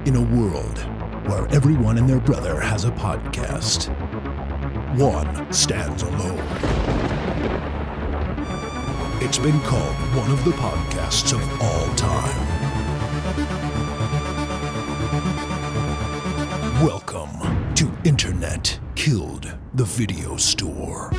In a world where everyone and their brother has a podcast, one stands alone. It's been called one of the podcasts of all time. Welcome to Internet Killed the Video Store.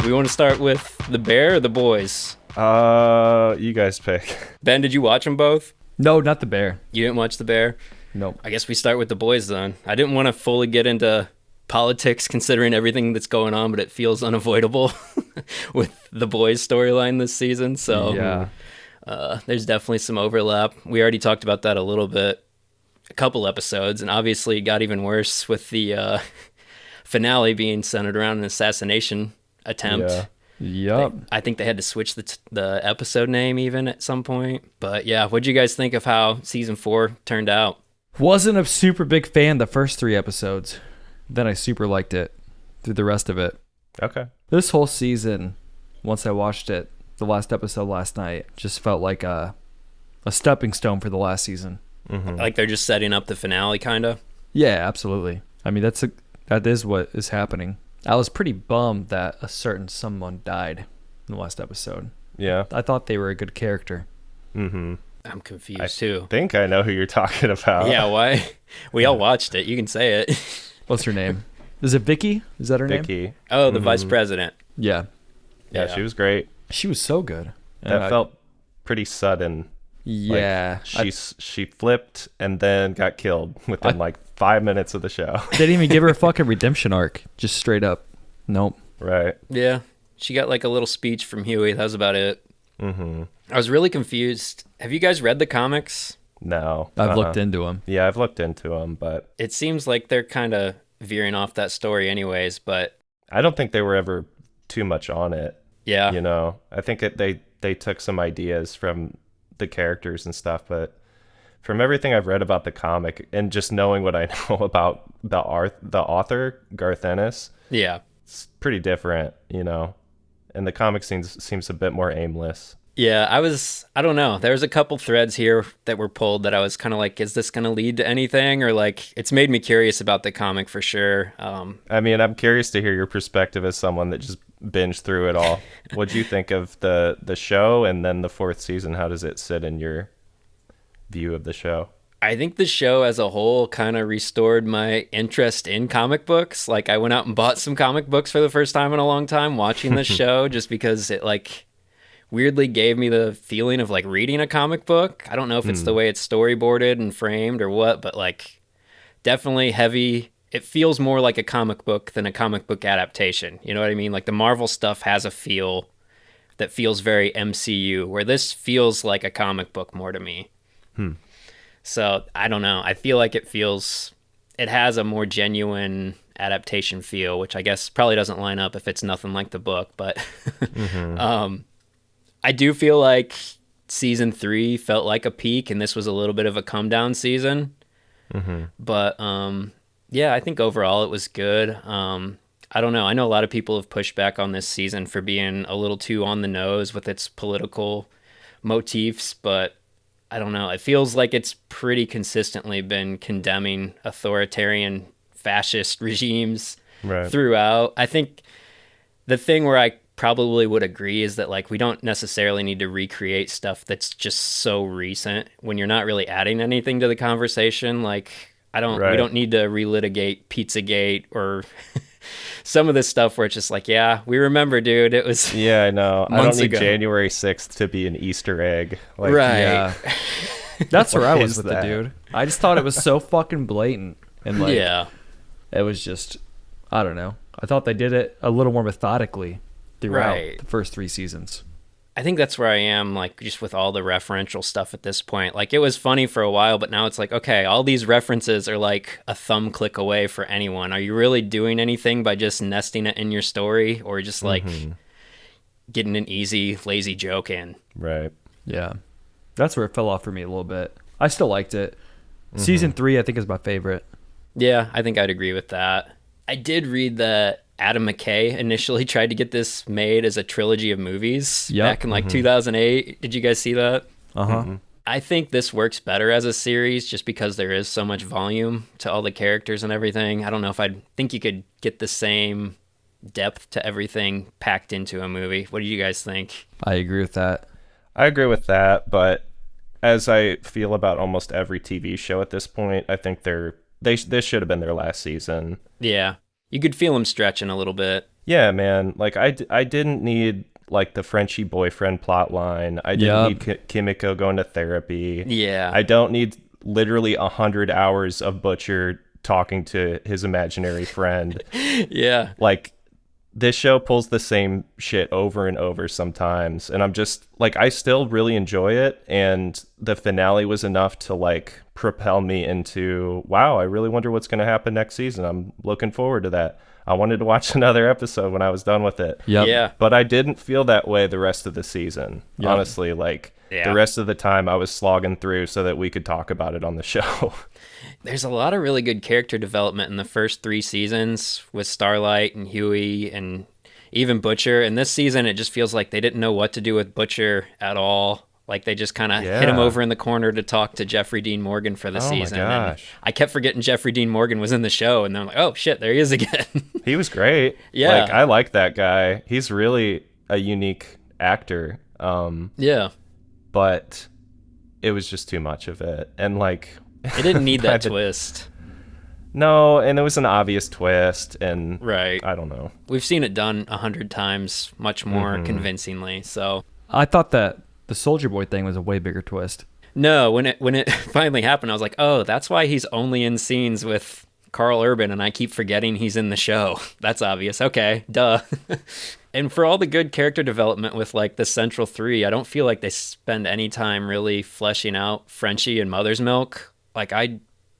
We want to start with the bear or the boys? You guys pick. Ben, did you watch them both? No, not the bear. You didn't watch the bear? Nope. I guess we start with the boys then. I didn't want to fully get into politics considering everything that's going on, but it feels unavoidable with the boys storyline this season. So yeah, there's definitely some overlap. We already talked about that a little bit, a couple episodes, and obviously it got even worse with the finale being centered around an assassination attempt. Yeah. Yep. I think they had to switch the episode name even at some point. But yeah, what'd you guys think of how season 4 turned out? Wasn't a super big fan the first 3 episodes. Then I super liked it through the rest of it. Okay. This whole season, once I watched it, the last episode last night, just felt like a stepping stone for the last season. Mm-hmm. Like they're just setting up the finale, kind of? Yeah, absolutely. I mean, that is what is happening. I was pretty bummed that a certain someone died in the last episode. Yeah. I thought they were a good character. Mm-hmm. I'm confused too. I think I know who you're talking about. Yeah, why? We all watched it. You can say it. What's her name? Is it Vicky? Is that her name? Vicky. Oh, the vice president. Yeah. Yeah, she was great. She was so good. That felt pretty sudden. Yeah. Like, she flipped and then got killed within 5 minutes of the show. They didn't even give her a fucking redemption arc. Just straight up. Nope. Right. Yeah. She got like a little speech from Huey. That was about it. Mm-hmm. I was really confused. Have you guys read the comics? No. I've looked into them. Yeah, I've looked into them, but It seems like they're kind of veering off that story anyways, but I don't think they were ever too much on it. yeah. You know, I think they took some ideas from the characters and stuff, but from everything I've read about the comic and just knowing what I know about the author, Garth Ennis, Yeah. it's pretty different, you know, and the comic seems a bit more aimless. Yeah, I don't know. There was a couple threads here that were pulled that I was kind of like, is this going to lead to anything? Or like, it's made me curious about the comic for sure. I mean, I'm curious to hear your perspective as someone that just binged through it all. What'd you think of the show and then the 4th season? How does it sit in your view of the show? I think the show as a whole kind of restored my interest in comic books. Like I went out and bought some comic books for the first time in a long time watching this show just because it like weirdly gave me the feeling of like reading a comic book. I don't know if it's the way it's storyboarded and framed or what, but like definitely heavy. It feels more like a comic book than a comic book adaptation. You know what I mean? Like the Marvel stuff has a feel that feels very MCU, where this feels like a comic book more to me. So I don't know. I feel like it has a more genuine adaptation feel, which I guess probably doesn't line up if it's nothing like the book, but I do feel like season 3 felt like a peak and this was a little bit of a come down season. But yeah, I think overall it was good. I don't know. I know a lot of people have pushed back on this season for being a little too on the nose with its political motifs, but I don't know. It feels like it's pretty consistently been condemning authoritarian fascist regimes throughout. I think the thing where I probably would agree is that like we don't necessarily need to recreate stuff that's just so recent when you're not really adding anything to the conversation. Like we don't need to relitigate Pizzagate or some of this stuff where it's just like, yeah, we remember, dude. It was I know. I don't need ago. January 6th to be an Easter egg. Like, right. Yeah. That's where I was with that? the dude. I just thought it was so fucking blatant. And like, yeah. it was just, I don't know. I thought they did it a little more methodically throughout the first 3 seasons. I think that's where I am, like, just with all the referential stuff at this point. Like, it was funny for a while, but now it's like, okay, all these references are like a thumb click away for anyone. Are you really doing anything by just nesting it in your story or just like getting an easy, lazy joke in? Right. Yeah. That's where it fell off for me a little bit. I still liked it. Season 3, I think, is my favorite. Yeah, I think I'd agree with that. I did read that Adam McKay initially tried to get this made as a trilogy of movies back in like 2008. Did you guys see that? Uh-huh. I think this works better as a series just because there is so much volume to all the characters and everything. I don't know if I'd think you could get the same depth to everything packed into a movie. What do you guys think? I agree with that. I agree with that, but as I feel about almost every TV show at this point, I think this should have been their last season. Yeah. You could feel them stretching a little bit. Yeah, man. Like, I didn't need, like, the Frenchie boyfriend plot line. I didn't need Kimiko going to therapy. Yeah. I don't need literally 100 hours of Butcher talking to his imaginary friend. Yeah. Like, this show pulls the same shit over and over sometimes, and I'm just like, I still really enjoy it, and the finale was enough to like propel me into, wow, I really wonder what's going to happen next season. I'm looking forward to that. I wanted to watch another episode when I was done with it. Yep. Yeah. But I didn't feel that way the rest of the season. Yep. Honestly, like the rest of the time I was slogging through so that we could talk about it on the show. There's a lot of really good character development in the first 3 seasons with Starlight and Huey and even Butcher. And this season, it just feels like they didn't know what to do with Butcher at all. Like they just kind of hit him over in the corner to talk to Jeffrey Dean Morgan for the season. Oh my gosh. And I kept forgetting Jeffrey Dean Morgan was in the show. And then I'm like, oh shit, there he is again. He was great. Yeah. Like, I like that guy. He's really a unique actor. Yeah. But it was just too much of it. And like, it didn't need that twist. No, and it was an obvious twist, and right. I don't know. We've seen it done 100 times, much more convincingly. So I thought that the Soldier Boy thing was a way bigger twist. No, when it finally happened, I was like, oh, that's why he's only in scenes with Carl Urban, and I keep forgetting he's in the show. That's obvious. Okay, duh. And for all the good character development with like the central 3, I don't feel like they spend any time really fleshing out Frenchie and Mother's Milk. Like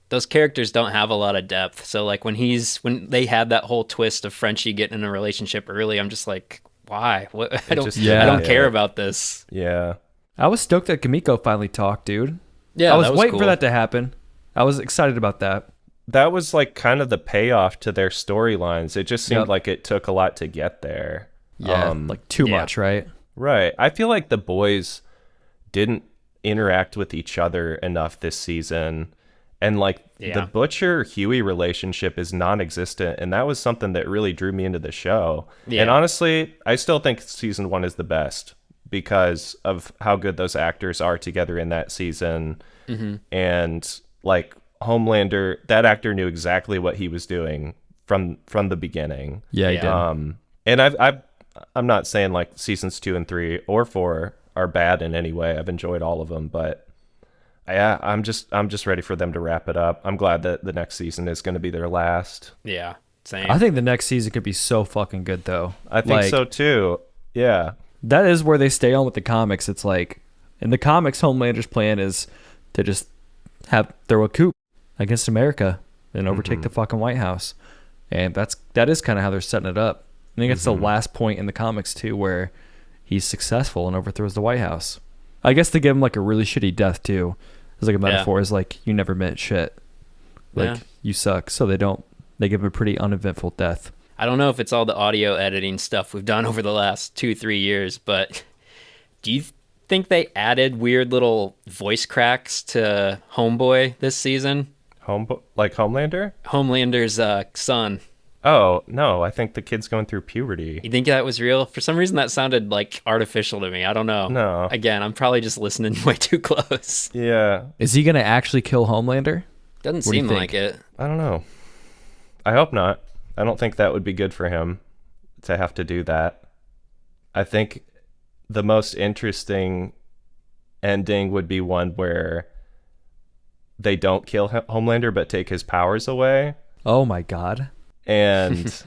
those characters don't have a lot of depth. So like when they had that whole twist of Frenchie getting in a relationship early, I'm just like, why? What? I don't care about this. Yeah. I was stoked that Kimiko finally talked, dude. Yeah, I was waiting cool. for that to happen. I was excited about that. That was like kind of the payoff to their storylines. It just seemed like it took a lot to get there. Yeah, like too much, right? Right. I feel like the boys didn't interact with each other enough this season. And like the Butcher-Huey relationship is non-existent. And that was something that really drew me into the show. Yeah. And honestly, I still think season 1 is the best because of how good those actors are together in that season. Mm-hmm. And like Homelander, that actor knew exactly what he was doing from the beginning. Yeah, he did. And I'm not saying like seasons 2 and 3 or 4 are bad in any way. I've enjoyed all of them, but yeah, I'm just ready for them to wrap it up. I'm glad that the next season is going to be their last. Yeah, same. I think the next season could be so fucking good, though. I think so too. Yeah, that is where they stay on with the comics. It's like in the comics, Homelander's plan is to just throw a coup against America and overtake the fucking White House, and that is kind of how they're setting it up. I think it's the last point in the comics too where he's successful and overthrows the White House. I guess they give him like a really shitty death too. It's like a metaphor. Is like you never meant shit. Like you suck. So they give him a pretty uneventful death. I don't know if it's all the audio editing stuff we've done over the last 2-3 years, but do you think they added weird little voice cracks to Homeboy this season? Like Homelander? Homelander's son. Oh, no, I think the kid's going through puberty. You think that was real? For some reason, that sounded like artificial to me. I don't know. No. Again, I'm probably just listening way too close. Yeah. Is he going to actually kill Homelander? Doesn't seem like it. I don't know. I hope not. I don't think that would be good for him to have to do that. I think the most interesting ending would be one where they don't kill Homelander but take his powers away. Oh my God. And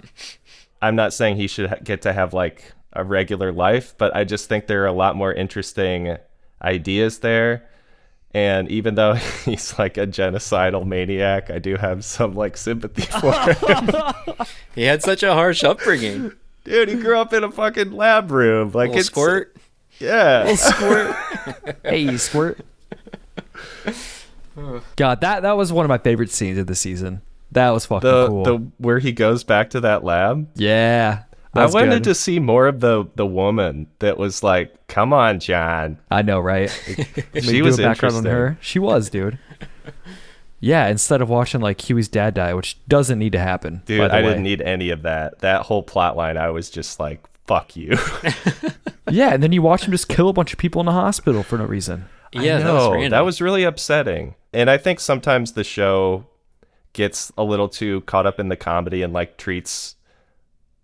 I'm not saying he should get to have like a regular life, but I just think there are a lot more interesting ideas there. And even though he's like a genocidal maniac, I do have some like sympathy for him. He had such a harsh upbringing. Dude, he grew up in a fucking lab room. Like it's Squirt. Yeah. Squirt. Hey, Squirt. God, that was one of my favorite scenes of the season. That was fucking cool. The where he goes back to that lab. Yeah. I wanted to see more of the woman that was like, "Come on, John." I know, right? She was background interesting. on her. She was, dude. Yeah, instead of watching like Huey's dad die, which doesn't need to happen. Dude, I didn't need any of that. That whole plot line, I was just like, "Fuck you." Yeah, and then you watch him just kill a bunch of people in the hospital for no reason. Yeah, I know. that was random. That was really upsetting. And I think sometimes the show gets a little too caught up in the comedy and like treats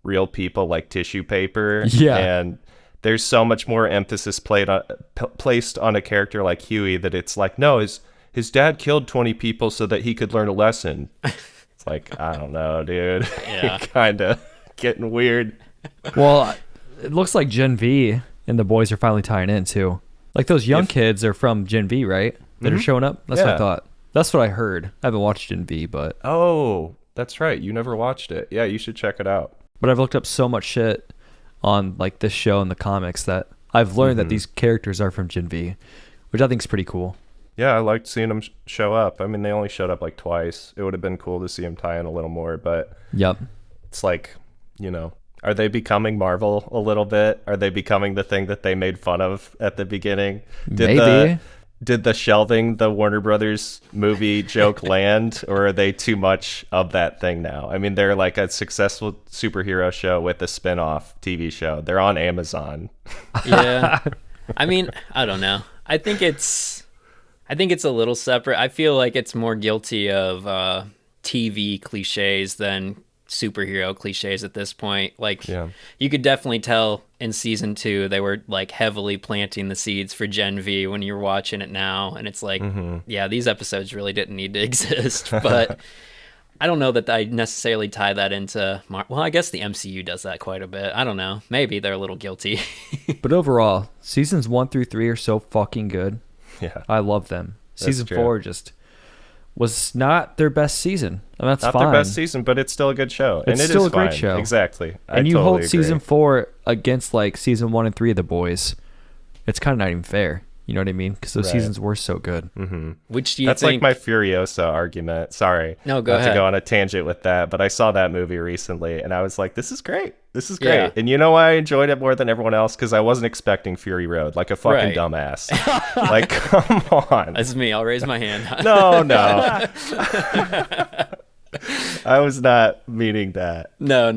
real people like tissue paper. Yeah. And there's so much more emphasis placed on a character like Huey that it's like, no, his dad killed 20 people so that he could learn a lesson. It's like, I don't know, dude. Yeah. Kind of getting weird. Well, it looks like Gen V and the boys are finally tying in too. Like those young kids are from Gen V, right? That are showing up. That's what I thought. That's what I heard. I haven't watched Gen V, but Oh, that's right. You never watched it. Yeah, you should check it out. but I've looked up so much shit on like this show and the comics that I've learned that these characters are from Gen V, which I think is pretty cool. Yeah, I liked seeing them show up. I mean, they only showed up like twice. It would have been cool to see them tie in a little more, but Yep. it's like, are they becoming Marvel a little bit? Are they becoming the thing that they made fun of at the beginning? Maybe. Did the shelving the Warner Brothers movie joke land, or are they too much of that thing now? I mean, they're like a successful superhero show with a spin-off TV show. They're on Amazon. Yeah. I mean, I don't know. I think it's a little separate. I feel like it's more guilty of TV cliches than superhero cliches at this point. Like, you could definitely tell in season 2 they were like heavily planting the seeds for Gen V when you're watching it now, and it's like, yeah, these episodes really didn't need to exist. But I don't know that I necessarily tie that into well, I guess the MCU does that quite a bit. I don't know. Maybe they're a little guilty. But overall, seasons 1 through 3 are so fucking good. Yeah. I love them. Season true. 4 just was not their best season. And that's Not fine. their best season, but it's still a good show. It's and still is a great fine. show. Exactly. And I you totally hold season agree. 4 against like season 1 and 3 of The Boys. It's kind of not even fair. You know what I mean? Because those seasons were so good. Which do you That's think? like my Furiosa argument. Sorry. No, go Not ahead. to go on a tangent with that, but I saw that movie recently and I was like, this is great. This is great. Yeah. And you know why I enjoyed it more than everyone else? Because I wasn't expecting Fury Road, like a fucking Right. dumbass. Like, come on. That's me. I'll raise my hand. No. I was not meaning that. No.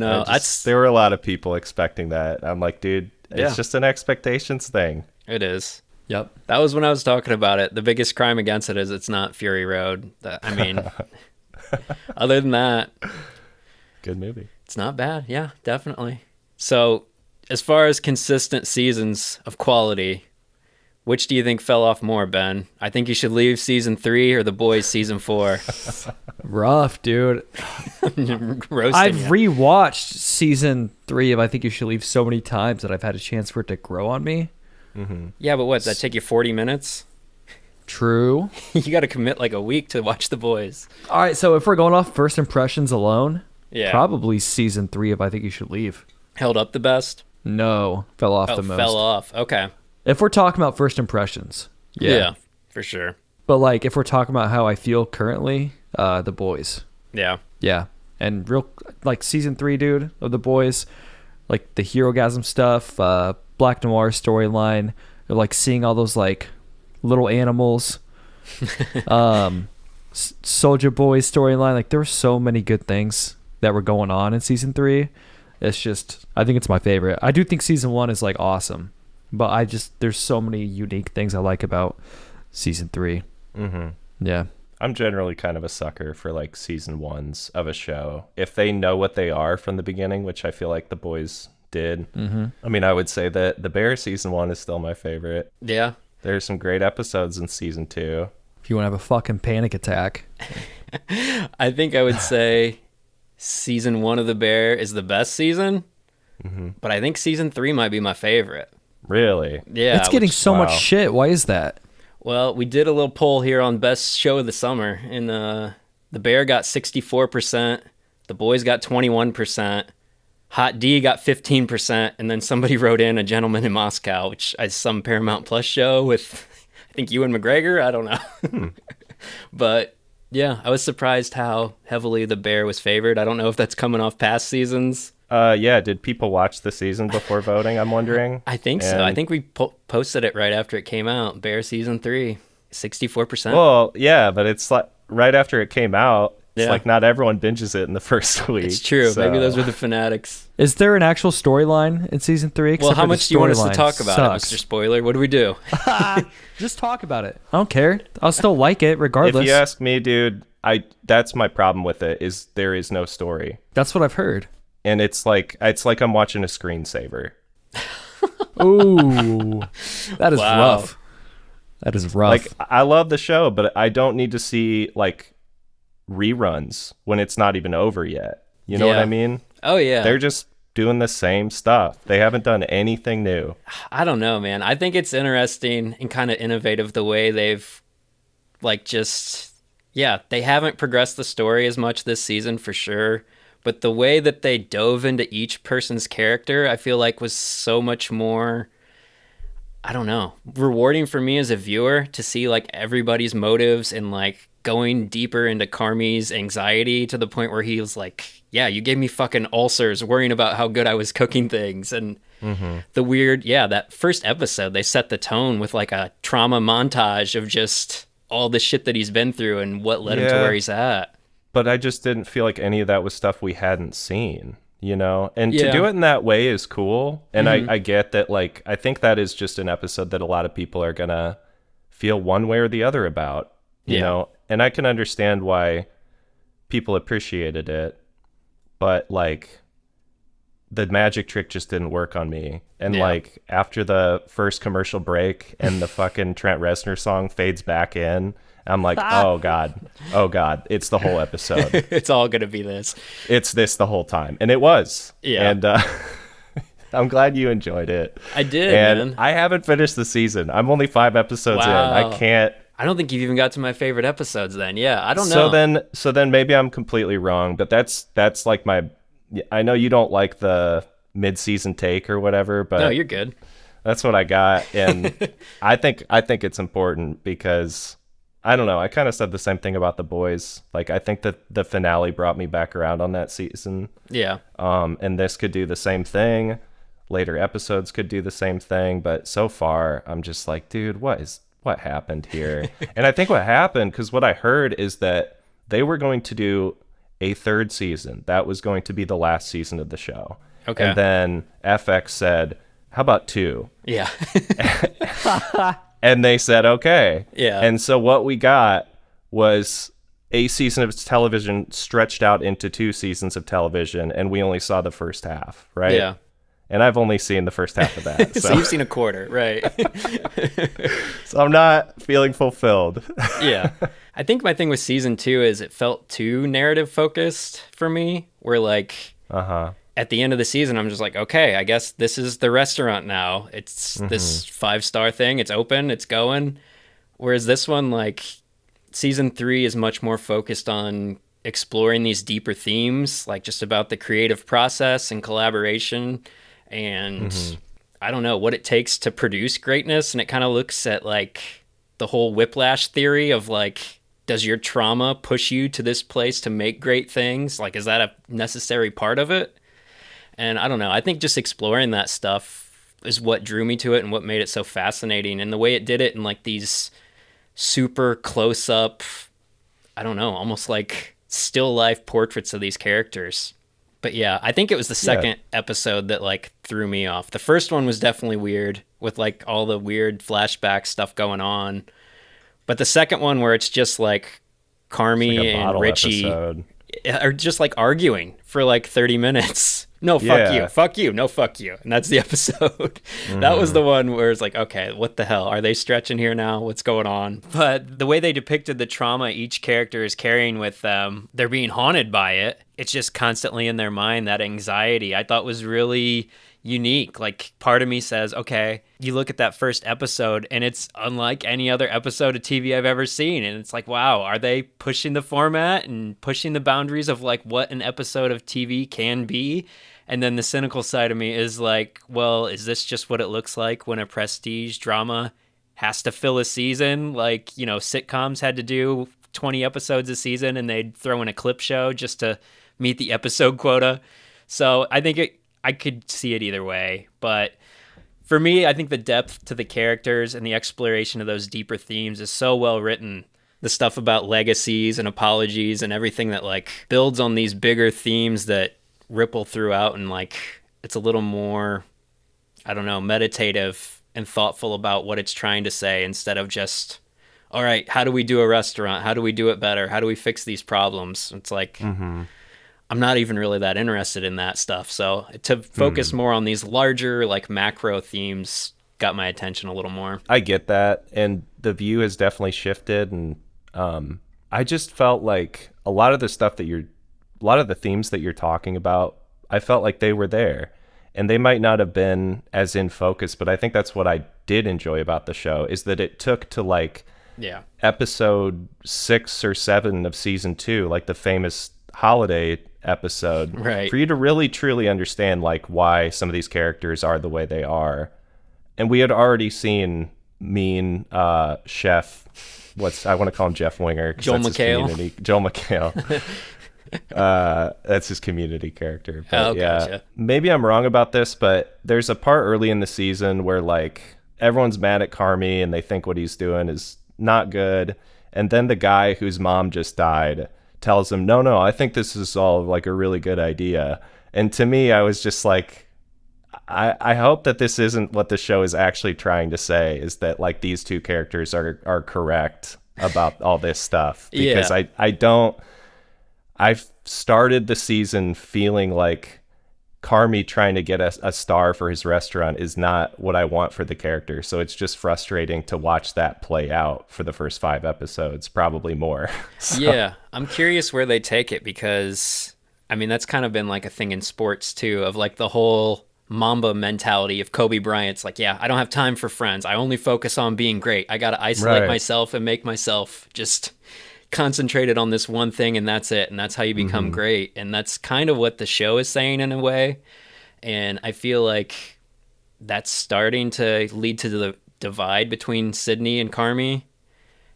There were a lot of people expecting that. I'm like, dude, it's Yeah. just an expectations thing. It is. Yep. That was when I was talking about it. The biggest crime against it is it's not Fury Road. I mean, other than that, Good movie. it's not bad. Yeah, definitely. So, as far as consistent seasons of quality, which do you think fell off more, Ben? I think you should leave season 3 or The Boys season 4. Rough, dude. Roasting I've ya. rewatched season 3 of I Think You Should Leave so many times that I've had a chance for it to grow on me. Yeah, but what? Does that take you 40 minutes? True. You got to commit like a week to watch The Boys. All right, so if we're going off first impressions alone, Yeah. probably season 3 of I Think You Should Leave. Held up the best? No, fell off Oh, the most. fell off. Okay. If we're talking about first impressions, yeah. for sure. But like if we're talking about how I feel currently, The Boys. Yeah. Yeah. And real like season 3, dude, of The Boys, like the Herogasm stuff, Black Noir storyline, like seeing all those like little animals, Soldier Boy storyline, like there were so many good things that were going on in season 3. It's just, I think it's my favorite. I do think season 1 is like awesome, but there's so many unique things I like about season 3. Yeah. I'm generally kind of a sucker for like season 1s of a show. If they know what they are from the beginning, which I feel like The Boys did. I mean, I would say that The Bear season 1 is still my favorite. Yeah. There's some great episodes in season 2. If you want to have a fucking panic attack. I think I would say season 1 of The Bear is the best season, but I think season 3 might be my favorite. Really? Yeah. It's getting so much wow. shit. Why is that? Well, we did a little poll here on best show of the summer, and The Bear got 64%, The Boys got 21%, Hot D got 15%, and then somebody wrote in A Gentleman in Moscow, which is some Paramount Plus show with, I think, Ewan McGregor. I don't know. But yeah, I was surprised how heavily the bear was favored. I don't know if that's coming off past seasons. Yeah, did people watch the season before voting, I'm wondering? I think so. I think we posted it right after it came out. Bear season 3, 64%. Well, yeah, but it's like right after it came out. It's Yeah. like not everyone binges it in the first week. It's true. so- Maybe those were the fanatics. Is there an actual storyline in season 3? Well, how much do you want us to talk about it, Mr. Spoiler? What do we do? Just talk about it. I don't care. I'll still like it regardless. If you ask me, dude, that's my problem with it is there is no story. That's what I've heard. And it's like I'm watching a screensaver. Ooh, that is Wow. rough. That is rough. Like I love the show, but I don't need to see like reruns when it's not even over yet. You know what Yeah. I mean? Oh, yeah. They're just doing the same stuff. They haven't done anything new. I don't know, man. I think it's interesting and kind of innovative the way they've, like, they haven't progressed the story as much this season for sure. But the way that they dove into each person's character, I feel like was so much more, I don't know, rewarding for me as a viewer to see, like, everybody's motives and, like, going deeper into Carmi's anxiety to the point where he was like, yeah, you gave me fucking ulcers worrying about how good I was cooking things. And the weird, that first episode, they set the tone with like a trauma montage of just all the shit that he's been through and what led him to Yeah. where he's at. But I just didn't feel like any of that was stuff we hadn't seen, you know? And Yeah. to do it in that way is cool. And I get that, like, I think that is just an episode that a lot of people are going to feel one way or the other about, you know? And I can understand why people appreciated it, but, like, the magic trick just didn't work on me. And, like, after the first commercial break and the fucking Trent Reznor song fades back in, I'm like, oh God, it's the whole episode. It's all going to be this. It's this the whole time. And it was. Yeah. And I'm glad you enjoyed it. I did, And man. I haven't finished the season. I'm only 5 episodes in. Wow. I can't. I don't think you've even got to my favorite episodes then. Yeah, I don't know. So then maybe I'm completely wrong, but that's like my, I know you don't like the mid-season take or whatever, but No, you're good. that's what I got. And I think it's important because I don't know. I kind of said the same thing about The Boys. Like, I think that the finale brought me back around on that season. Yeah. And this could do the same thing. Later episodes could do the same thing. But so far, I'm just like, dude, what happened here? And I think what happened, because what I heard is that they were going to do a 3rd season. That was going to be the last season of the show. Okay. And then FX said, how about 2? Yeah. And they said, okay. Yeah. And so what we got was a season of television stretched out into 2 seasons of television, and we only saw the first half, right? Yeah. And I've only seen the first half of that. So So, you've seen a quarter, right? so I'm not feeling fulfilled. Yeah. I think my thing with season 2 is it felt too narrative focused for me, where like at the end of the season, I'm just like, okay, I guess this is the restaurant now. It's this 5-star thing. It's open. It's going. Whereas this one, like, season 3 is much more focused on exploring these deeper themes, like just about the creative process and collaboration and I don't know, what it takes to produce greatness. And it kind of looks at like the whole whiplash theory of like, does your trauma push you to this place to make great things? Like, is that a necessary part of it? And I don't know. I think just exploring that stuff is what drew me to it and what made it so fascinating. And the way it did it in like these super close up, I don't know, almost like still life portraits of these characters. But yeah, I think it was the second episode that like threw me off. The first one was definitely weird with like all the weird flashback stuff going on. But the second one where it's just like Carmi Like a and bottle Richie episode. are just like arguing for like 30 minutes. No, fuck you, no, fuck you. And that's the episode. That was the one where it's like, okay, what the hell? Are they stretching here now? What's going on? But the way they depicted the trauma each character is carrying with them, they're being haunted by it. It's just constantly in their mind, that anxiety, I thought was really unique. Like, part of me says, okay, you look at that first episode and it's unlike any other episode of TV I've ever seen. And it's like, wow, are they pushing the format and pushing the boundaries of like what an episode of TV can be? And then the cynical side of me is like, well, is this just what it looks like when a prestige drama has to fill a season. Like, you know, sitcoms had to do 20 episodes a season and they'd throw in a clip show just to meet the episode quota. So I think I could see it either way. But for me, I think the depth to the characters and the exploration of those deeper themes is so well written. The stuff about legacies and apologies and everything that like builds on these bigger themes that ripple throughout, and like it's a little more, I don't know, meditative and thoughtful about what it's trying to say, instead of just, all right, how do we do a restaurant? How do we do it better? How do we fix these problems? It's like, I'm not even really that interested in that stuff. So to focus more on these larger, like macro themes got my attention a little more. I get that. And the view has definitely shifted. And I just felt like a lot of the themes that you're talking about, I felt like they were there. And they might not have been as in focus, but I think that's what I did enjoy about the show, is that it took to like episode 6 or 7 of season 2, like the famous holiday episode, right, for you to really truly understand like why some of these characters are the way they are. And we had already seen mean chef, I want to call him Jeff Winger, Joel McHale. Joel McHale. That's his Community character. But gotcha. Maybe I'm wrong about this, but there's a part early in the season where like everyone's mad at Carmy and they think what he's doing is not good. And then the guy whose mom just died tells him, no, I think this is all like a really good idea. And to me, I was just like, I hope that this isn't what the show is actually trying to say, is that like these two characters are correct about all this stuff. Because I've started the season feeling like Carmy trying to get a star for his restaurant is not what I want for the character. So it's just frustrating to watch that play out for the first 5 episodes, probably more. So. Yeah, I'm curious where they take it, because, I mean, that's kind of been like a thing in sports too, of like the whole Mamba mentality of Kobe Bryant's like, I don't have time for friends. I only focus on being great. I got to isolate myself and make myself just concentrated on this one thing, and that's it, and that's how you become great. And that's kind of what the show is saying in a way, and I feel like that's starting to lead to the divide between Sydney and Carmy,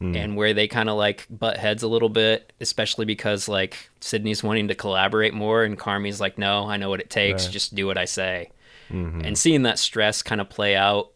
and where they kind of like butt heads a little bit, especially because like Sydney's wanting to collaborate more and Carmy's like, no, I know what it takes, just do what I say. And seeing that stress kind of play out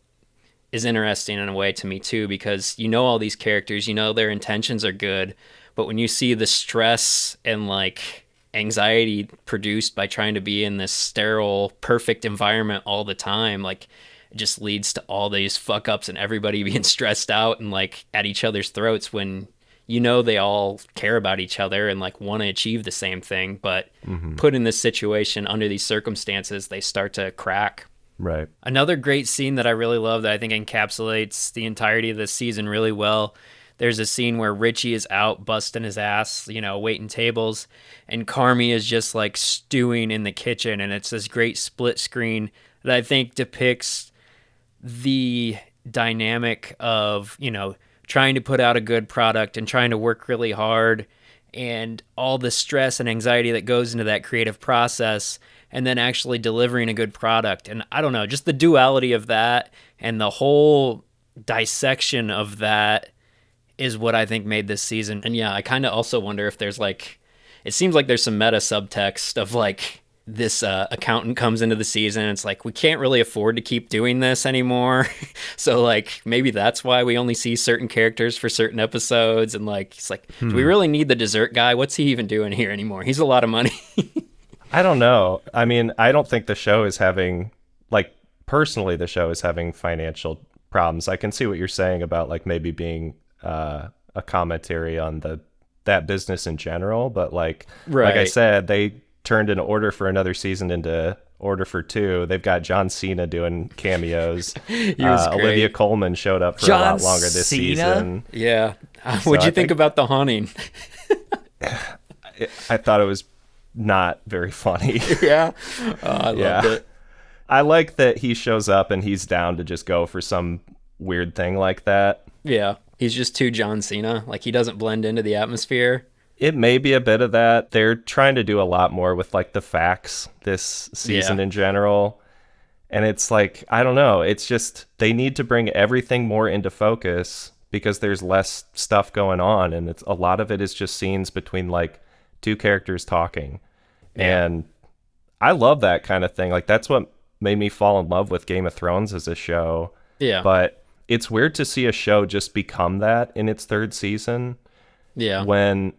is interesting in a way to me too, because you know all these characters, you know their intentions are good, but when you see the stress and like anxiety produced by trying to be in this sterile, perfect environment all the time, like it just leads to all these fuck ups and everybody being stressed out and like at each other's throats, when you know they all care about each other and like want to achieve the same thing, but put in this situation under these circumstances, they start to crack. Right. Another great scene that I really love, that I think encapsulates the entirety of this season really well. There's a scene where Richie is out busting his ass, you know, waiting tables, and Carmy is just like stewing in the kitchen, and it's this great split screen that I think depicts the dynamic of, you know, trying to put out a good product and trying to work really hard, and all the stress and anxiety that goes into that creative process, and then actually delivering a good product. And I don't know, just the duality of that and the whole dissection of that is what I think made this season. And I kind of also wonder if there's like, it seems like there's some meta subtext of like this accountant comes into the season and it's like, we can't really afford to keep doing this anymore. So like maybe that's why we only see certain characters for certain episodes. And like, it's like, do we really need the dessert guy? What's he even doing here anymore? He's a lot of money. I don't know. I mean, I don't think the show is having, like, personally, the show is having financial problems. I can see what you're saying about, like, maybe being a commentary on that business in general. But, like I said, they turned an order for another season into order for 2. They've got John Cena doing cameos. Olivia Colman showed up for a lot longer this season. Yeah. What'd you think about the haunting? I thought it was not very funny. Yeah. I loved it. I like that he shows up and he's down to just go for some weird thing like that. Yeah. He's just too John Cena. Like, he doesn't blend into the atmosphere. It may be a bit of that. They're trying to do a lot more with like the facts this season in general. And it's like, I don't know. It's just they need to bring everything more into focus because there's less stuff going on. And it's a lot of it is just scenes between like two characters talking. Yeah. And I love that kind of thing. Like that's what made me fall in love with Game of Thrones as a show. Yeah. But it's weird to see a show just become that in its third season. Yeah.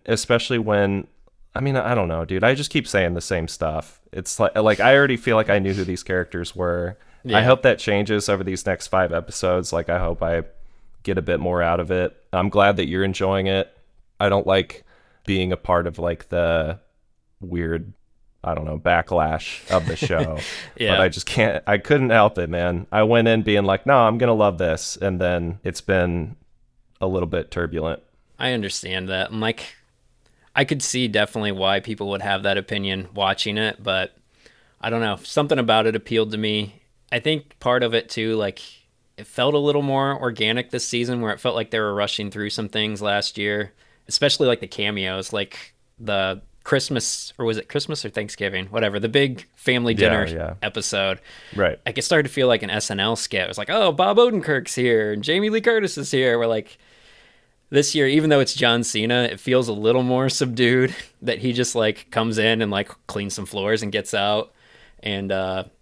Especially when, I mean, I don't know, dude. I just keep saying the same stuff. It's like I already feel like I knew who these characters were. Yeah. I hope that changes over these next 5 episodes. Like I hope I get a bit more out of it. I'm glad that you're enjoying it. I don't like being a part of like the weird, I don't know, backlash of the show. Yeah. But I couldn't help it, man. I went in being like, no, I'm going to love this. And then it's been a little bit turbulent. I understand that. And like, I could see definitely why people would have that opinion watching it, but I don't know. Something about it appealed to me. I think part of it too, like it felt a little more organic this season where it felt like they were rushing through some things last year, especially like the cameos, like the Christmas, or was it Christmas or Thanksgiving? Whatever, the big family dinner episode. Right. Like it started to feel like an SNL skit. It was like, oh, Bob Odenkirk's here and Jamie Lee Curtis is here. We're like, this year, even though it's John Cena, it feels a little more subdued that he just like comes in and like cleans some floors and gets out. And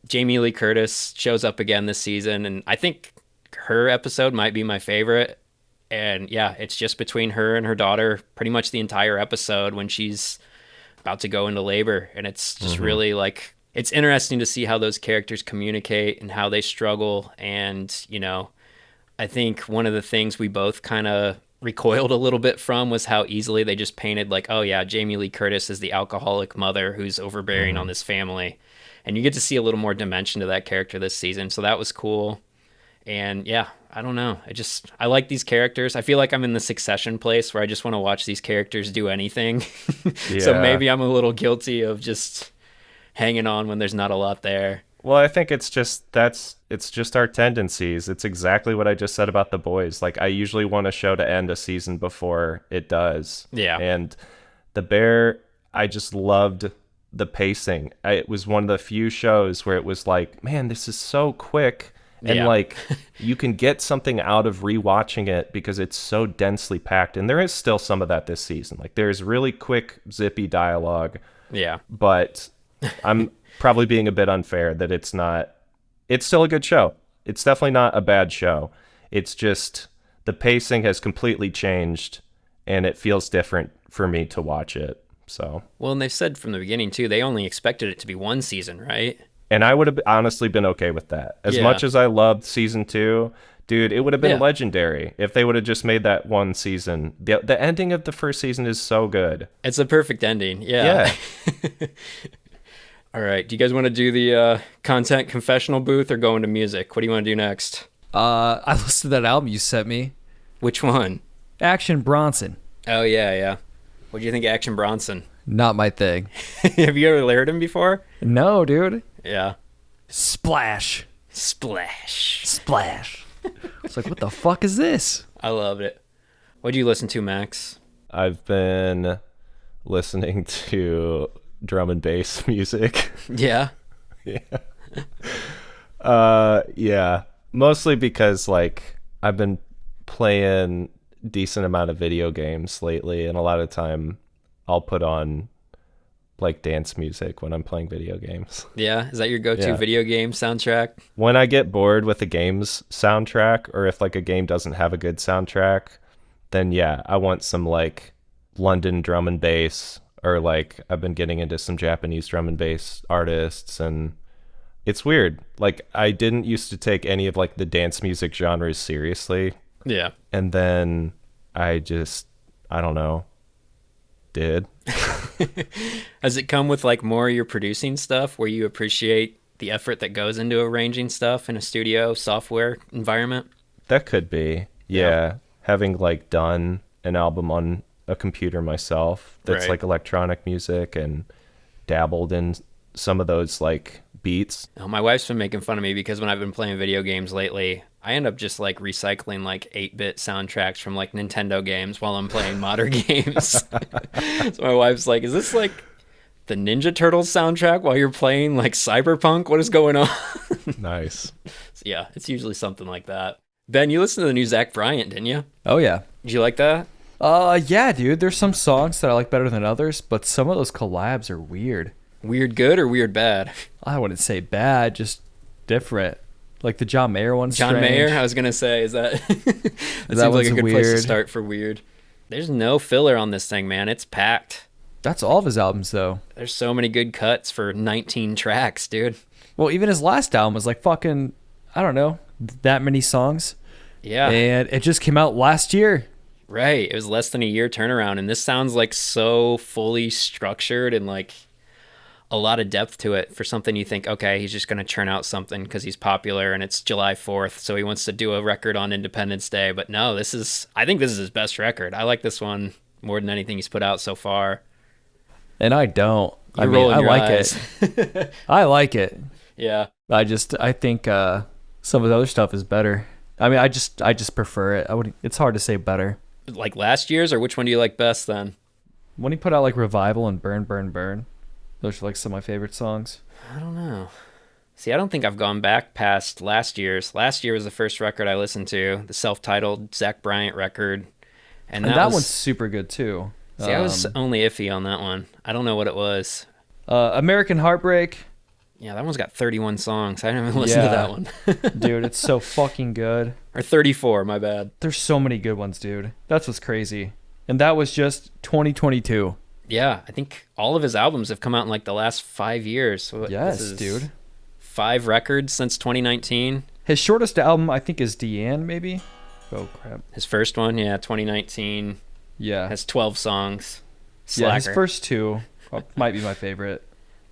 Jamie Lee Curtis shows up again this season. And I think her episode might be my favorite. And yeah, it's just between her and her daughter pretty much the entire episode when she's about to go into labor. And it's just really like, it's interesting to see how those characters communicate and how they struggle. And, you know, I think one of the things we both kind of recoiled a little bit from was how easily they just painted like, oh yeah, Jamie Lee Curtis is the alcoholic mother who's overbearing on this family. And you get to see a little more dimension to that character this season. So that was cool. And yeah, I don't know. I like these characters. I feel like I'm in the Succession place where I just want to watch these characters do anything. So maybe I'm a little guilty of just hanging on when there's not a lot there. Well, I think it's just our tendencies. It's exactly what I just said about The Boys. Like I usually want a show to end a season before it does. Yeah. And The Bear, I just loved the pacing. It was one of the few shows where it was like, man, this is so quick. And like you can get something out of rewatching it because it's so densely packed. And there is still some of that this season. Like there's really quick, zippy dialogue. Yeah. But I'm probably being a bit unfair that it's still a good show. It's definitely not a bad show. It's just the pacing has completely changed and it feels different for me to watch it. So, well, and they've said from the beginning too, they only expected it to be one season, right? And I would have honestly been okay with that. As much as I loved season 2, dude, it would have been legendary if they would have just made that one season. The ending of the first season is so good. It's a perfect ending. Yeah. All right. Do you guys want to do the Content Confessional Booth or go into music? What do you want to do next? I listened to that album you sent me. Which one? Action Bronson. Oh, yeah. What do you think of Action Bronson? Not my thing. Have you ever heard him before? No, dude. Yeah. Splash. It's like, what the fuck is this? I loved it. What'd you listen to, Max? I've been listening to drum and bass music. Yeah. Yeah. Mostly because like I've been playing decent amount of video games lately, and a lot of time I'll put on like dance music when I'm playing video games. Yeah, is that your go-to video game soundtrack? When I get bored with a game's soundtrack, or if like a game doesn't have a good soundtrack, then yeah, I want some like London drum and bass, or like I've been getting into some Japanese drum and bass artists, and it's weird. Like I didn't used to take any of like the dance music genres seriously. Yeah. And then I don't know, did. Has it come with like more of your producing stuff where you appreciate the effort that goes into arranging stuff in a studio software environment? That could be. Yeah. Having like done an album on a computer myself that's like electronic music and dabbled in some of those like beats. Oh, my wife's been making fun of me because when I've been playing video games lately, I end up just like recycling like 8-bit soundtracks from like Nintendo games while I'm playing modern games. So my wife's like, is this like the Ninja Turtles soundtrack while you're playing like Cyberpunk? What is going on? Nice. So, yeah, it's usually something like that. Ben, you listened to the new Zach Bryant, didn't you? Oh yeah. Did you like that? Yeah, dude. There's some songs that I like better than others, but some of those collabs are weird. Weird good or weird bad? I wouldn't say bad, just different. Like the John Mayer one's John strange. Mayer, I was gonna say, is that that seems like one's a good place to weird. start for weird. There's no filler on this thing, man. It's packed. That's all of his albums, though. There's so many good cuts for 19 tracks, dude. Well, even his last album was like fucking, I don't know, that many songs. Yeah. And it just came out last year. Right. It was less than a year turnaround, and this sounds like so fully structured and like a lot of depth to it for something you think, okay, he's just going to churn out something because he's popular and it's July 4th, so he wants to do a record on Independence Day. But no, I think this is his best record. I like this one more than anything he's put out so far. And I don't. You're rolling your like eyes. it. I like it. Yeah. I think some of the other stuff is better. I mean, I just prefer it. It's hard to say better. Like last year's, or which one do you like best then? When he put out like Revival and Burn, Burn, Burn, those are like some of my favorite songs. I don't know. See, I don't think I've gone back past last year's. Last year was the first record I listened to, the self-titled Zach Bryant record. And that one's super good too. See, I was only iffy on that one. I don't know what it was. American Heartbreak. Yeah, that one's got 31 songs. I haven't listened to that one. Dude, it's so fucking good. Or 34, my bad. There's so many good ones, dude. That's what's crazy. And that was just 2022. Yeah, I think all of his albums have come out in like the last 5 years. So Yes, this is dude. 5 records since 2019. His shortest album, I think, is Deanne, maybe? Oh, crap. His first one, yeah, 2019, Yeah. has 12 songs. Yeah, his Slacker. first two might be my favorite.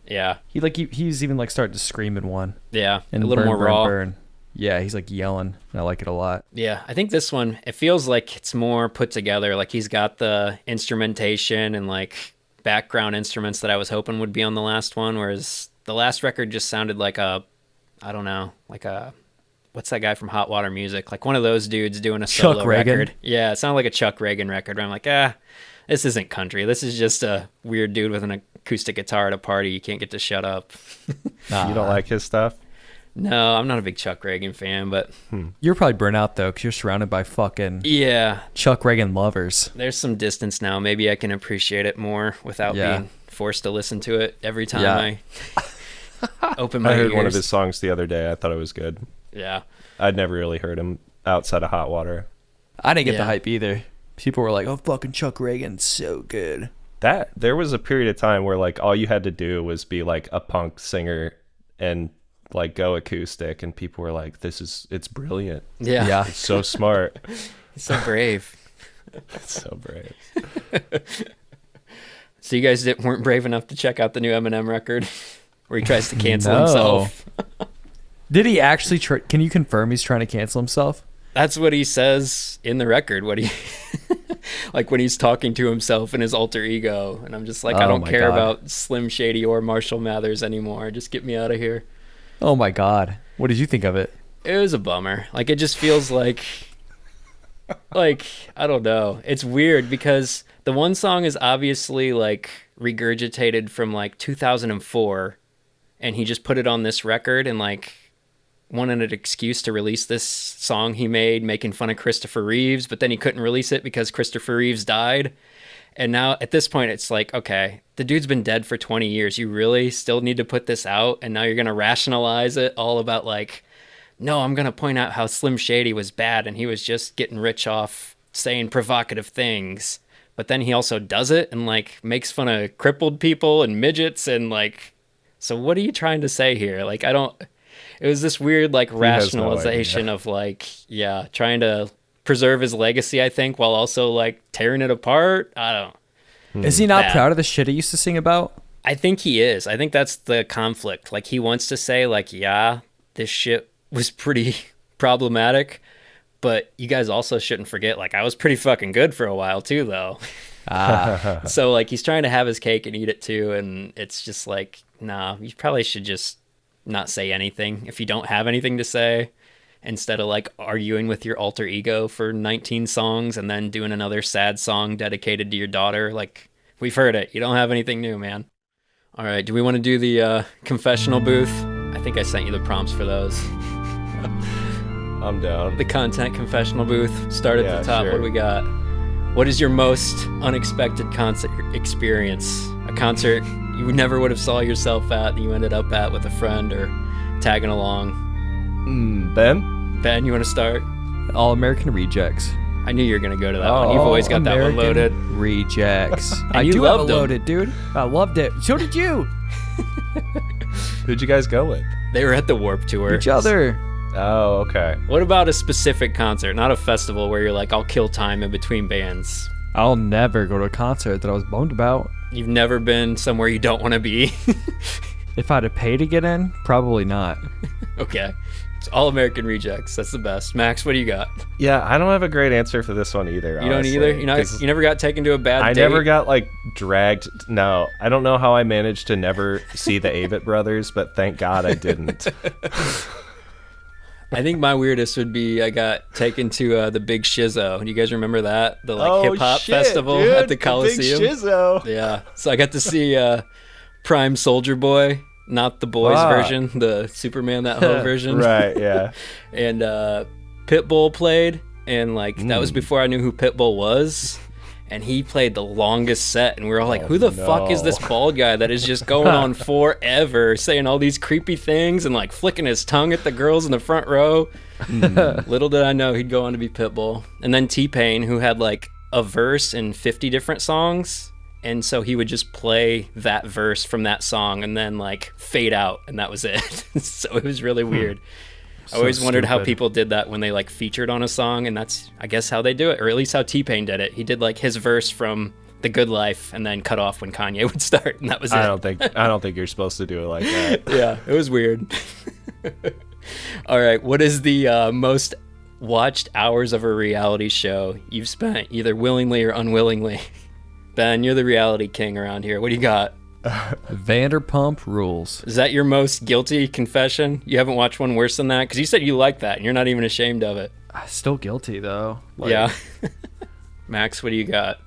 Yeah, He's even like starting to scream in one. yeah, And a little Burn, more Burn, raw. Burn. Yeah, he's like yelling, and I like it a lot. Yeah, I think this one, it feels like it's more put together. Like he's got the instrumentation and like background instruments that I was hoping would be on the last one, whereas the last record just sounded like I don't know, like what's that guy from Hot Water Music? Like one of those dudes doing a Chuck solo Reagan. record. Yeah, it sounded like a Chuck Reagan record. Where I'm like, this isn't country. This is just a weird dude with an acoustic guitar at a party. You can't get to shut up. You don't like his stuff? No, I'm not a big Chuck Reagan fan, but You're probably burnt out, though, because you're surrounded by fucking yeah, Chuck Reagan lovers. there's some distance now. Maybe I can appreciate it more without Yeah. being forced to listen to it every time Yeah. I open my I heard ears. one of his songs the other day. I thought it was good. Yeah. I'd never really heard him outside of Hot Water. I didn't get Yeah. the hype either. People were like, oh, fucking Chuck Reagan's so good. There was a period of time where like all you had to do was be like a punk singer and like go acoustic, and people were like, it's brilliant. Yeah. Yeah. It's so smart. He's so brave. It's so brave. So you guys weren't brave enough to check out the new Eminem record where he tries to cancel No. himself. Did he actually can you confirm he's trying to cancel himself? That's what he says in the record. What he like when he's talking to himself in his alter ego, and I'm just like, I Oh don't my care God. about Slim Shady or Marshall Mathers anymore. Just get me out of here. Oh my God. What did you think of it? It was a bummer. Like it just feels like I don't know. It's weird because the one song is obviously like regurgitated from like 2004, and he just put it on this record and like wanted an excuse to release this song he made making fun of Christopher Reeves, but then he couldn't release it because Christopher Reeves died. And now at this point it's like, okay, the dude's been dead for 20 years. You really still need to put this out, and now you're going to rationalize it all about like, no, I'm going to point out how Slim Shady was bad and he was just getting rich off saying provocative things. But then he also does it and like makes fun of crippled people and midgets and like, so what are you trying to say here? Like, it was this weird like has no rationalization of like, yeah, trying to preserve his legacy, I think, while also like tearing it apart. I don't. Is he not Bad. proud of the shit he used to sing about? I think he is. I think that's the conflict. Like he wants to say like, yeah, this shit was pretty problematic, but you guys also shouldn't forget like I was pretty fucking good for a while too though. So like he's trying to have his cake and eat it too, and it's just like, nah, you probably should just not say anything if you don't have anything to say, instead of like arguing with your alter ego for 19 songs and then doing another sad song dedicated to your daughter. Like we've heard it. You don't have anything new, man. All right. Do we want to do the confessional booth? I think I sent you the prompts for those. I'm down. The content confessional booth. Start at the top. Sure. What do we got? What is your most unexpected concert experience? A concert you never would have saw yourself at that you ended up at with a friend or tagging along. Ben? Ben, you want to start? All American Rejects. I knew you were going to go to that one. You've always got that one loaded. Rejects. I you do have it loved 'em. loaded, dude. I loved it. So did you. Who'd you guys go with? They were at the Warped Tour. Each other. Oh, okay. What about a specific concert, not a festival where you're like, I'll kill time in between bands? I'll never go to a concert that I was bummed about. You've never been somewhere you don't want to be? If I had to pay to get in, probably not. Okay. It's All American Rejects. That's the best. Max, what do you got? Yeah, I don't have a great answer for this one either. You honestly, don't either? You never got taken to a bad I date? never got like dragged. No, I don't know how I managed to never see the Avett Brothers, but thank God I didn't. I think my weirdest would be I got taken to the Big Shizzo. Do you guys remember that? The hip hop festival dude, at the Coliseum. Big Shizzo. Yeah. So I got to see Prime Soldier Boy, not the boys version, the Superman that whole version. Right, yeah. And Pitbull played, and that was before I knew who Pitbull was. And he played the longest set, and we were all like, who the fuck is this bald guy that is just going on forever, saying all these creepy things and flicking his tongue at the girls in the front row? Little did I know he'd go on to be Pitbull. And then T-Pain, who had a verse in 50 different songs, and so he would just play that verse from that song and then fade out, and that was it. So it was really weird. I always wondered how people did that when they featured on a song, and that's I guess how they do it, or at least how T-Pain did it. He did his verse from The Good Life and then cut off when Kanye would start, and that was it. I don't think you're supposed to do it like that. Yeah, it was weird. All right, what is the most watched hours of a reality show you've spent either willingly or unwillingly? Ben, you're the reality king around here. What do you got? Vanderpump Rules. Is that your most guilty confession? You haven't watched one worse than that? Because you said you like that, and you're not even ashamed of it. Still guilty though. Yeah. Max, what do you got?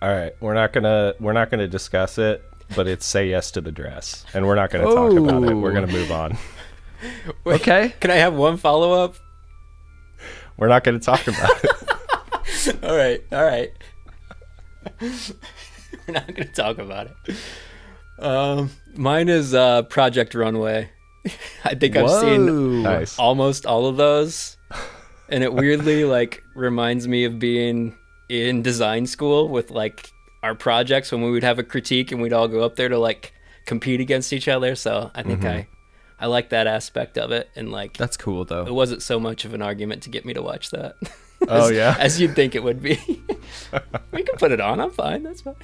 All right, we're not gonna discuss it, but it's Say Yes to the Dress, and we're not gonna talk about it. We're gonna move on. Wait, okay. Can I have one follow-up? We're not gonna talk about it. All right. We're not gonna talk about it. Mine is Project Runway. I think I've seen Nice. almost all of those, and it weirdly reminds me of being in design school with our projects when we would have a critique and we'd all go up there to compete against each other. So I think I like that aspect of it, and That's cool it though. wasn't so much of an argument to get me to watch that. Oh yeah. As you'd think it would be. We can put it on. I'm fine. That's fine.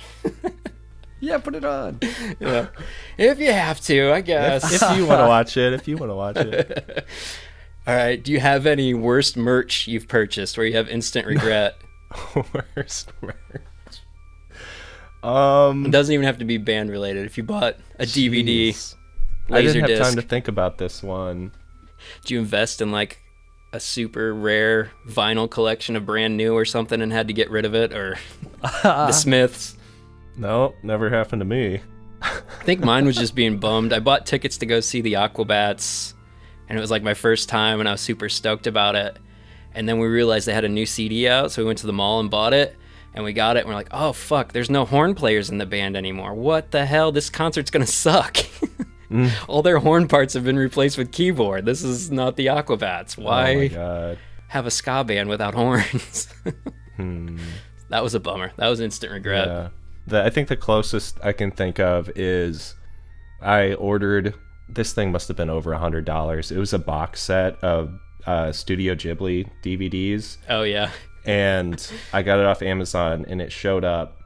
Yeah, put it on. Yeah. If you have to, I guess. If you want to watch it. All right. Do you have any worst merch you've purchased where you have instant regret? Worst merch. It doesn't even have to be band related. If you bought a DVD, Jeez. I didn't have Laserdisc, time to think about this one. did you invest in a super rare vinyl collection of brand new or something and had to get rid of it, or the Smiths? No, never happened to me. I think mine was just being bummed. I bought tickets to go see the Aquabats, and it was my first time, and I was super stoked about it. And then we realized they had a new CD out, so we went to the mall and bought it, and we got it, and we're like, oh fuck, there's no horn players in the band anymore. What the hell? This concert's gonna suck. All their horn parts have been replaced with keyboard. This is not the Aquabats. Why Oh my God. have a ska band without horns? That was a bummer. That was instant regret. Yeah. I think the closest I can think of is I ordered, this thing must have been over $100. It was a box set of Studio Ghibli DVDs. Oh yeah. And I got it off Amazon, and it showed up,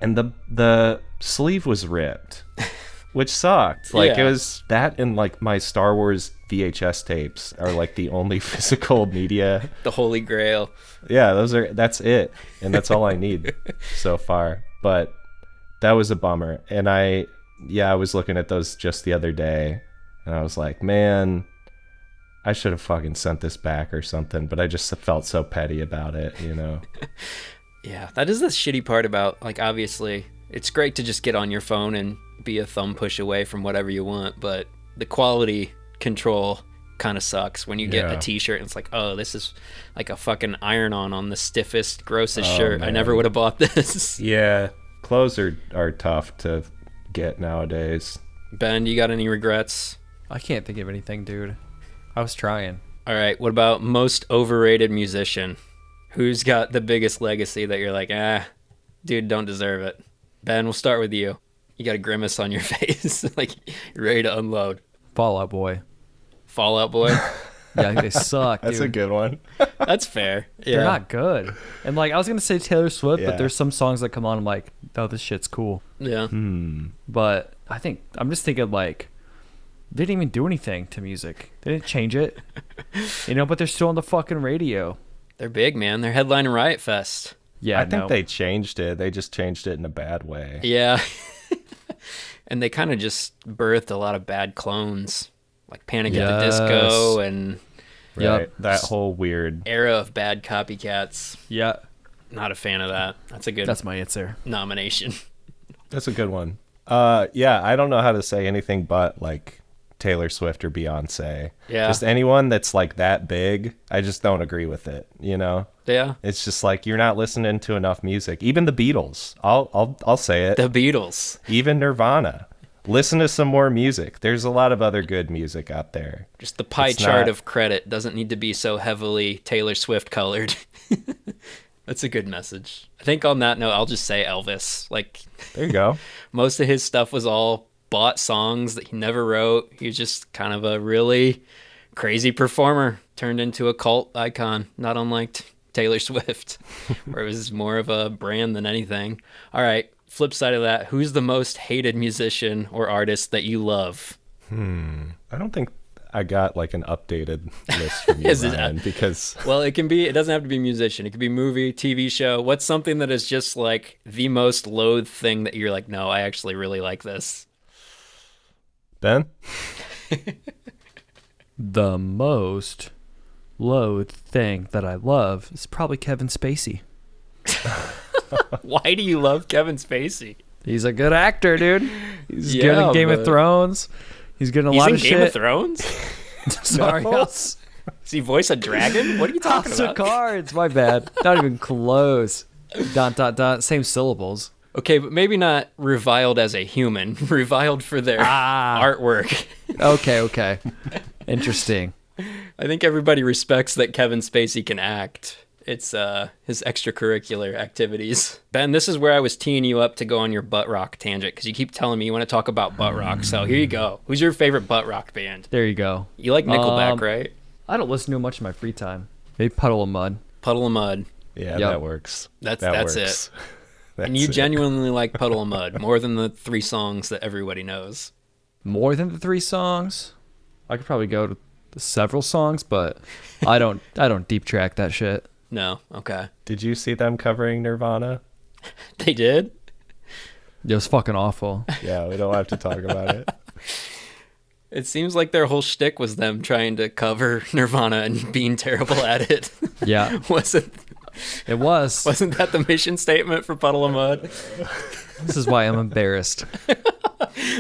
and the sleeve was ripped, which sucked. It was that, and my Star Wars VHS tapes are the only physical media. The Holy Grail. Yeah, that's it, and that's all I need so far. But that was a bummer, and I was looking at those just the other day, and I was like, man, I should have fucking sent this back or something, but I just felt so petty about it, Yeah, Yeah, that is the shitty part about, obviously, it's great to just get on your phone and be a thumb push away from whatever you want, but the quality control kind of sucks when you get a t-shirt and it's like, oh, this is like a fucking iron-on the stiffest, grossest shirt. Man. I never would have bought this. Yeah, clothes are tough to get nowadays. Ben, you got any regrets? I can't think of anything, dude. I was trying. All right, what about most overrated musician? Who's got the biggest legacy that you're like, dude, don't deserve it? Ben, we'll start with you. You got a grimace on your face, like you're ready to unload. Fall Out Boy. Fall Out Boy? Yeah, I think they suck, That's dude. a good one. That's fair. Yeah. They're not good. And like, I was going to say Taylor Swift, Yeah. but there's some songs that come on, I'm like, oh, this shit's cool. Yeah. But I'm just thinking like, they didn't even do anything to music. They didn't change it. But they're still on the fucking radio. They're big, man. They're headlining Riot Fest. Yeah, I think they changed it. They just changed it in a bad way. Yeah. And they kind of just birthed a lot of bad clones, like Panic at the Disco and Right. Yep. That whole weird. era of bad copycats. Yeah, Not a fan of that. That's a good that's my answer. nomination. That's a good one. Yeah, I don't know how to say anything but like Taylor Swift or Beyonce. Yeah. Just anyone that's like that big, I just don't agree with it, Yeah. It's just like you're not listening to enough music. Even the Beatles. I'll say it. The Beatles. Even Nirvana. Listen to some more music. There's a lot of other good music out there. Just the pie It's chart not- of credit doesn't need to be so heavily Taylor Swift colored. That's a good message. I think on that note, I'll just say Elvis. Like, There you go. most of his stuff was all bought songs that he never wrote. He was just kind of a really crazy performer turned into a cult icon, not unlike Taylor Swift, where it was more of a brand than anything. All right, flip side of that, who's the most hated musician or artist that you love? I don't think I got like an updated list from you, Is it- Ryan, because Well, it doesn't have to be musician. It could be movie, TV show. What's something that is just like the most loathed thing that you're like, no, I actually really like this? Ben? The most loathed thing that I love is probably Kevin Spacey. Why do you love Kevin Spacey? He's a good actor, dude. He's good Yeah, in Game but- of Thrones. He's good in a He's lot in of Game shit. of Thrones? Sorry, No. House Does he voice a dragon? What are you talking of about? Cards. My bad. Not even close. ... Same syllables. Okay, but maybe not reviled as a human. Reviled for their artwork. Okay. Interesting. I think everybody respects that Kevin Spacey can act. It's his extracurricular activities. Ben, this is where I was teeing you up to go on your butt rock tangent because you keep telling me you want to talk about butt rock. So here you go. Who's your favorite butt rock band? There you go. You like Nickelback, right? I don't listen to it much in my free time. Maybe Puddle of Mud. Puddle of Mud. Yeah, Yep. that works. That's That it. works. And you That's it. genuinely like Puddle of Mud more than the 3 songs that everybody knows. More than the 3 songs. I could probably go to several songs, but I don't deep track that shit. No? Okay. Did you see them covering Nirvana? They did? It was fucking awful. Yeah, we don't have to talk about it. It seems like their whole shtick was them trying to cover Nirvana and being terrible at it. Yeah, Wasn't that the mission statement for Puddle of Mud? This is why I'm embarrassed.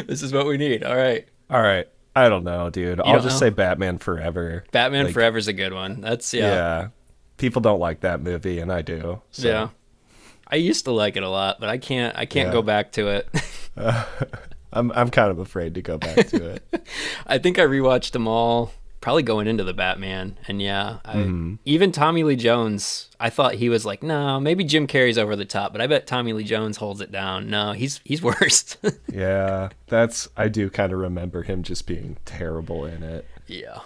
This is what we need. All right. All right. I don't know, dude. I'll don't just know? say Batman Forever. Batman Like, Forever's a good one. That's Yeah. People don't like that movie, and I do. So. Yeah. I used to like it a lot, but I can't Yeah. go back to it. I'm kind of afraid to go back to it. I think I rewatched them all probably going into the Batman. And yeah, even Tommy Lee Jones, I thought he was like, no, maybe Jim Carrey's over the top, but I bet Tommy Lee Jones holds it down. No, he's worse. Yeah, I do kind of remember him just being terrible in it. Yeah.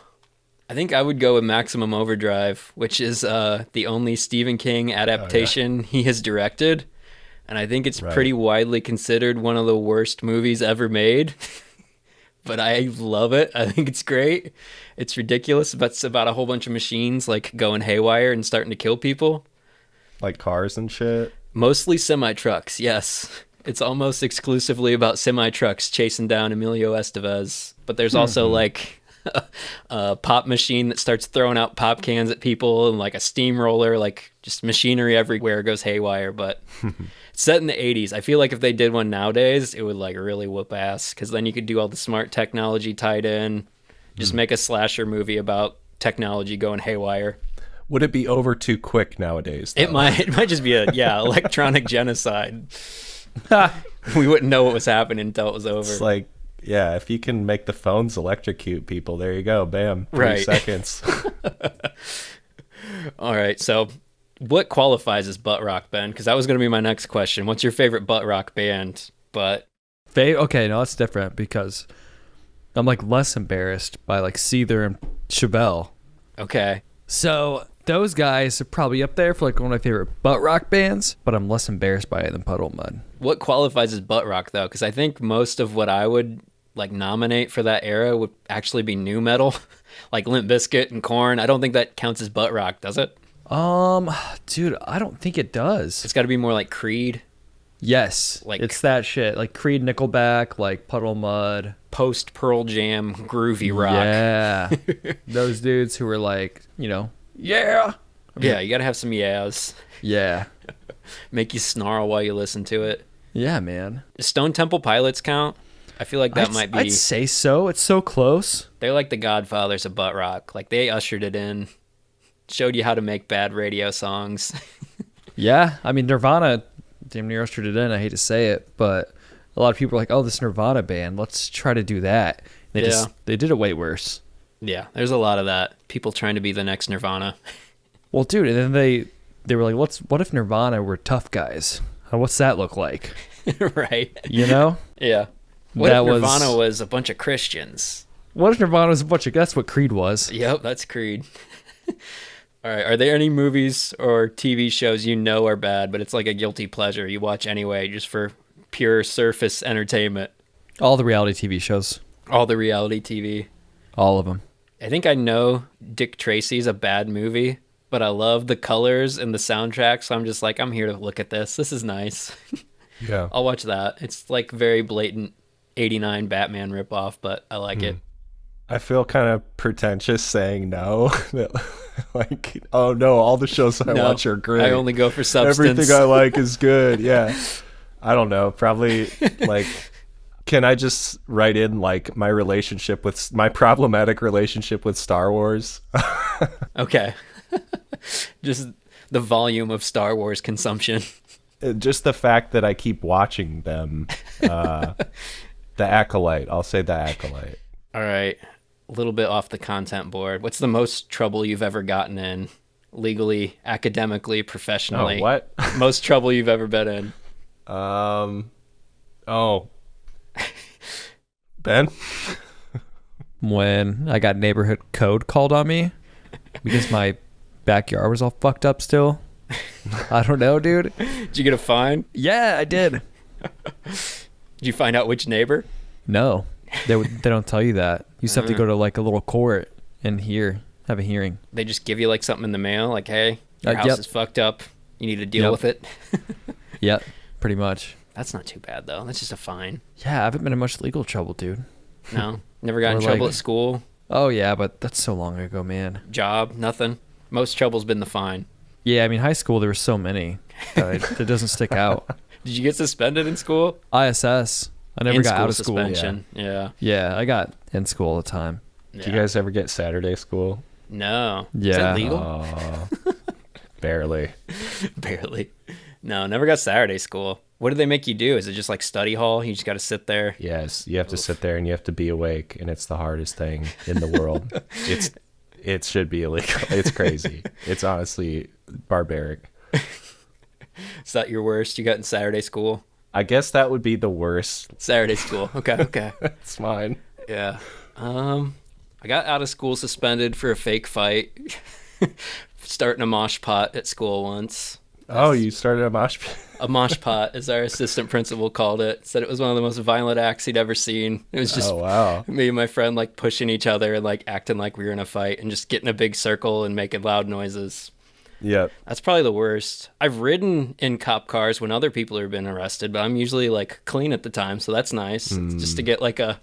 I think I would go with Maximum Overdrive, which is the only Stephen King adaptation he has directed. And I think it's pretty widely considered one of the worst movies ever made. But I love it. I think it's great. It's ridiculous, but it's about a whole bunch of machines like going haywire and starting to kill people. Like cars and shit. Mostly semi-trucks, yes. It's almost exclusively about semi-trucks chasing down Emilio Estevez. But there's also like a pop machine that starts throwing out pop cans at people and like a steamroller, like just machinery everywhere goes haywire. But Set in the 80s. I feel like if they did one nowadays, it would like really whoop ass, because then you could do all the smart technology tied in. Just make a slasher movie about technology going haywire. Would it be over too quick nowadays, though? It might just be a electronic genocide. We wouldn't know what was happening until it was over. It's like, yeah, if you can make the phones electrocute people, there you go, bam, 3 Right. seconds. All right, so what qualifies as butt rock, Ben? Because that was going to be my next question. What's your favorite butt rock band? But Okay, no, that's different because I'm like less embarrassed by like Seether and Chevelle. okay, So those guys are probably up there for like one of my favorite butt rock bands, but I'm less embarrassed by it than Puddle Mud. what qualifies as butt rock though? Because I think most of what I would like nominate for that era would actually be new metal, like Limp Bizkit and Korn. I don't think that counts as butt rock, does it? Dude, I don't think it does. It's got to be more like Creed, Yes, Like- it's that shit. Like Creed, Nickelback, like Puddle Mud. post Pearl Jam, groovy rock. Yeah, those dudes who were like, yeah, Yeah, you got to have some yeahs. yeah, Make you snarl while you listen to it. yeah, man. Does Stone Temple Pilots count? I feel like that might be. I'd say so. It's so close. They're like the godfathers of butt rock. Like they ushered it in, showed you how to make bad radio songs. Yeah, I mean Nirvana damn near ushered it in. I hate to say it, but a lot of people are like, "Oh, this Nirvana band, let's try to do that." They did it way worse. Yeah, there's a lot of that. People trying to be the next Nirvana. Well, dude, and then they were like, what if Nirvana were tough guys? What's that look like? Right. You know? Yeah. What That if was- Nirvana was a bunch of Christians? What if Nirvana was a bunch of... That's what Creed was. Yep, that's Creed. All right, are there any movies or TV shows you know are bad, but it's like a guilty pleasure you watch anyway, just for pure surface entertainment? All the reality TV shows. All the reality TV. All of them. I think I know Dick Tracy's a bad movie, but I love the colors and the soundtrack, so I'm just like, I'm here to look at this. This is nice. Yeah. I'll watch that. It's like very blatant 89 Batman ripoff, but I like it. I feel kind of pretentious saying no. Like, oh no, all the shows I No, watch are great. I only go for substance. Everything I like is good. Yeah. I don't know. Probably like, can I just write in like my problematic relationship with Star Wars? Okay. Just the volume of Star Wars consumption. Just the fact that I keep watching them. The Acolyte. I'll say The Acolyte. All right. A little bit off the content board. What's the most trouble you've ever gotten in? Legally, academically, professionally? Oh, what? Most trouble you've ever been in? Oh. Ben? When I got neighborhood code called on me because my backyard was all fucked up still. I don't know, dude. Did you get a fine? Yeah, I did. Did you find out which neighbor? No, they don't tell you that. You just have to go to like a little court and have a hearing. They just give you like something in the mail, like, hey, your house Yep. is fucked up. You need to deal Yep. with it. Yep, pretty much. That's not too bad, though. That's just a fine. Yeah, I haven't been in much legal trouble, dude. No? Never got in Or, trouble like- at school? Oh yeah, but that's so long ago, man. Job? Nothing? Most trouble's been the fine. Yeah, I mean, high school there were so many that it doesn't stick out. Did you get suspended in school? ISS. I never got out of school. suspension. Yeah. Yeah, I got in school all the time. Do you guys ever get Saturday school? No. Is Yeah. that legal? Oh, barely. Barely. No, never got Saturday school. What did they make you do? Is it just like study hall? You just got to sit there? Yes, you have to sit there and you have to be awake, and it's the hardest thing in the world. It should be illegal. It's crazy. It's honestly barbaric. Is that your worst you got in Saturday school? I guess that would be the worst. Saturday school. Okay, okay. It's mine. Yeah. I got out of school suspended for a fake fight. Starting a mosh pot at school once. Oh, you started a mosh pit? A mosh pot, as our assistant principal called it. Said it was one of the most violent acts he'd ever seen. It was just Oh, wow. me and my friend like pushing each other and like acting like we were in a fight and just getting a big circle and making loud noises. Yep. That's probably the worst. I've ridden in cop cars when other people have been arrested, but I'm usually like clean at the time, so that's nice. Just to get like a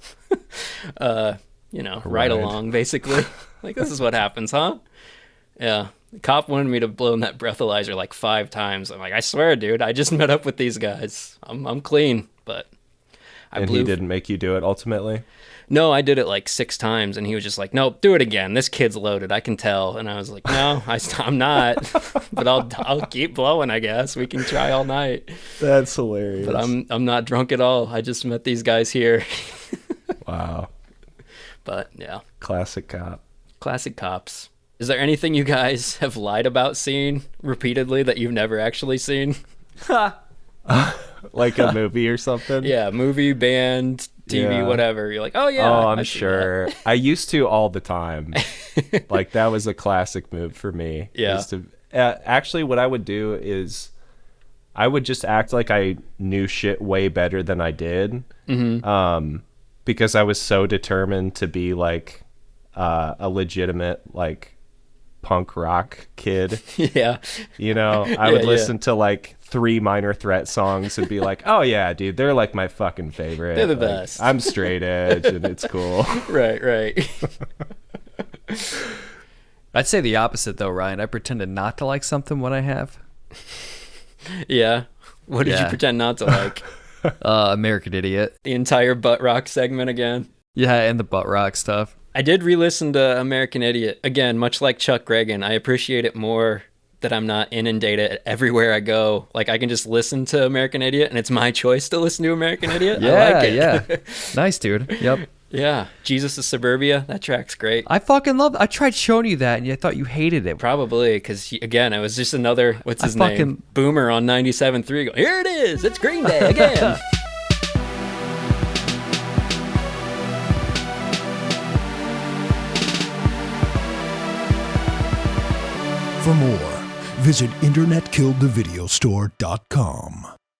ride along basically. Like, this is what happens, huh? Yeah. The cop wanted me to blow in that breathalyzer like 5 times. I'm like, I swear, dude, I just met up with these guys. I'm clean. But he didn't make you do it ultimately? No, I did it like 6 times, and he was just like, "Nope, do it again. This kid's loaded. I can tell." And I was like, "No, I'm not. But I'll keep blowing. I guess we can try all night." That's hilarious. But I'm not drunk at all. I just met these guys here. Wow. But yeah, Classic cop. classic cops. Is there anything you guys have lied about seeing repeatedly that you've never actually seen? Like a movie or something? Yeah, movie, band, TV, Yeah. whatever. You're like, oh yeah. Oh, I've I'm seen sure. I used to all the time. Like that was a classic move for me. Yeah. Is to, actually, what I would do is I would just act like I knew shit way better than I did. Mm-hmm. Because I was so determined to be like a legitimate like punk rock kid. that. Yeah. You know, I would listen to like 3 Minor Threat songs and be like, oh yeah, dude, they're like my fucking favorite. They're the Like, best. I'm straight edge and it's cool. Right. I'd say the opposite though, Ryan. I pretended not to like something when I have. Yeah. What did you Yeah. pretend not to like? American Idiot. The entire butt rock segment again? Yeah, and the butt rock stuff. I did re-listen to American Idiot. Again, much like Chuck Reagan, I appreciate it more that I'm not inundated everywhere I go. Like, I can just listen to American Idiot, and it's my choice to listen to American Idiot. Yeah, I like it. yeah. Nice, dude. Yep. Yeah. Jesus of Suburbia, that track's great. I fucking love I tried showing you that, and I thought you hated it. Probably, because, again, it was just another, what's his name? Boomer on 97.3 going, here it is, it's Green Day again. For more, visit internetkilledthevideostore.com.